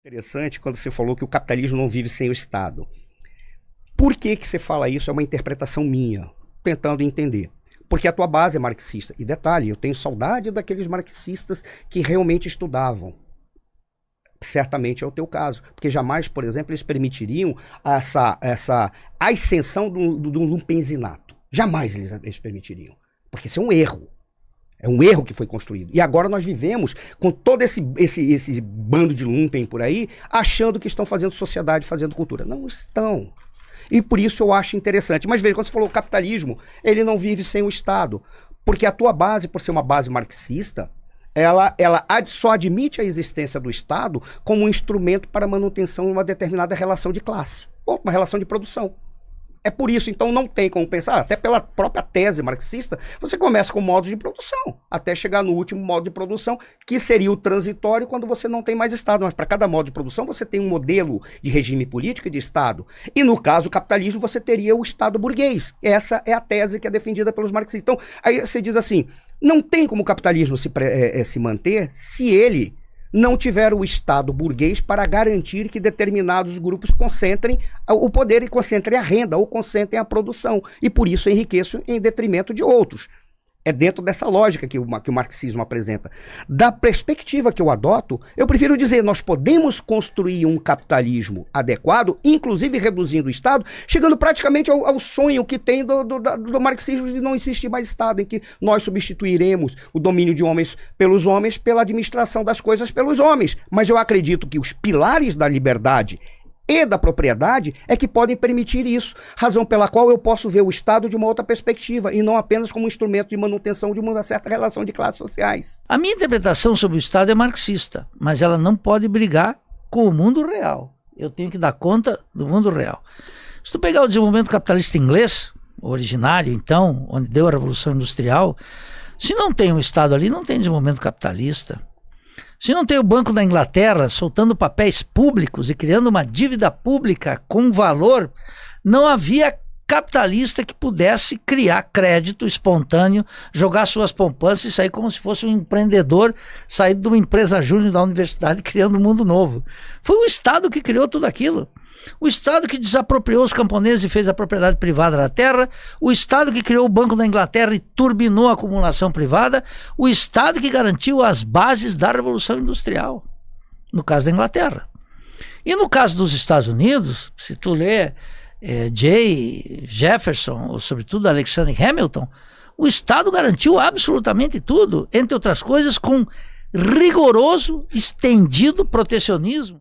Interessante quando você falou que o capitalismo não vive sem o Estado. Por que que você fala isso? É uma interpretação minha, tentando entender. Porque a tua base é marxista. E detalhe, eu tenho saudade daqueles marxistas que realmente estudavam. Certamente é o teu caso. Porque jamais, por exemplo, eles permitiriam essa ascensão do lumpenzinato. Jamais eles permitiriam. Porque isso é um erro. É um erro que foi construído. E agora nós vivemos com todo esse bando de lumpen por aí, achando que estão fazendo sociedade, fazendo cultura. Não estão. E por isso eu acho interessante. Mas veja, quando você falou o capitalismo, ele não vive sem o Estado. Porque a tua base, por ser uma base marxista, ela só admite a existência do Estado como um instrumento para a manutenção de uma determinada relação de classe. Ou uma relação de produção. É por isso, então, não tem como pensar, até pela própria tese marxista, você começa com modos de produção, até chegar no último modo de produção, que seria o transitório, quando você não tem mais Estado. Mas para cada modo de produção, você tem um modelo de regime político e de Estado. E no caso do capitalismo, você teria o Estado burguês. Essa é a tese que é defendida pelos marxistas. Então, aí você diz assim, não tem como o capitalismo se manter se ele não tiver o Estado burguês para garantir que determinados grupos concentrem o poder e concentrem a renda ou concentrem a produção. E por isso enriqueçam em detrimento de outros. É dentro dessa lógica que o marxismo apresenta. Da perspectiva que eu adoto, eu prefiro dizer, nós podemos construir um capitalismo adequado, inclusive reduzindo o Estado, chegando praticamente ao sonho que tem do marxismo de não existir mais Estado, em que nós substituiremos o domínio de homens pelos homens pela administração das coisas pelos homens. Mas eu acredito que os pilares da liberdade e da propriedade é que podem permitir isso, razão pela qual eu posso ver o Estado de uma outra perspectiva e não apenas como um instrumento de manutenção de uma certa relação de classes sociais. A minha interpretação sobre o Estado é marxista, mas ela não pode brigar com o mundo real. Eu tenho que dar conta do mundo real. Se tu pegar o desenvolvimento capitalista inglês, originário então, onde deu a Revolução Industrial, se não tem um Estado ali, não tem desenvolvimento capitalista. Se não tem o Banco da Inglaterra soltando papéis públicos e criando uma dívida pública com valor, não havia capitalista que pudesse criar crédito espontâneo, jogar suas poupanças e sair como se fosse um empreendedor saído de uma empresa júnior da universidade criando um mundo novo. Foi o Estado que criou tudo aquilo. O Estado que desapropriou os camponeses e fez a propriedade privada da terra, o Estado que criou o Banco da Inglaterra e turbinou a acumulação privada, o Estado que garantiu as bases da Revolução Industrial, no caso da Inglaterra. E no caso dos Estados Unidos, se tu lê J. Jefferson, ou sobretudo Alexander Hamilton, o Estado garantiu absolutamente tudo, entre outras coisas com rigoroso, estendido protecionismo.